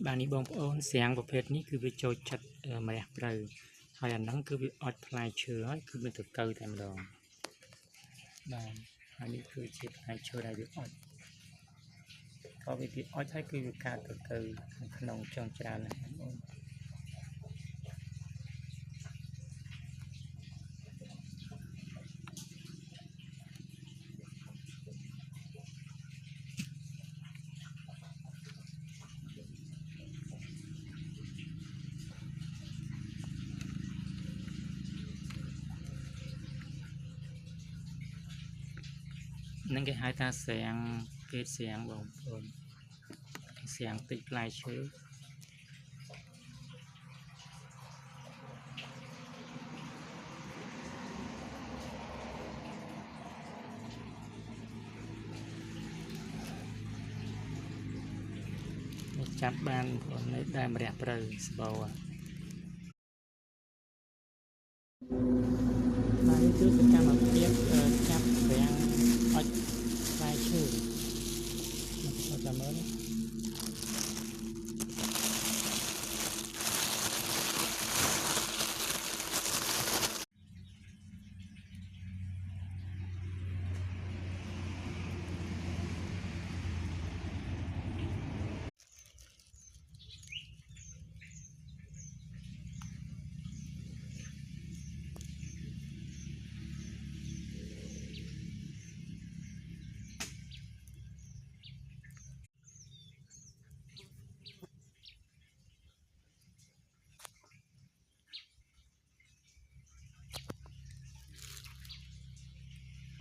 bạn đi bông ôn sángประเภทนี้คือไปโจจัดมาแล้วเลยហើយអាហ្នឹងគឺវាអត់ផ្លែឈើហើយគឺមានទៅកើតែម្ដងបាទហើយនេះគឺជាផ្លែឈើដែលវាអត់ក៏វាអត់ហើយគឺវាកើតទៅក្នុងចុងច្រើនណាស់បងប្អូននឹងគេហៅថាសៀងគេសៀងបងប្អូនសៀងតិចផ្លែឈើចាប់បានបងប្អូននៅដើមរះព្រៅស្បោ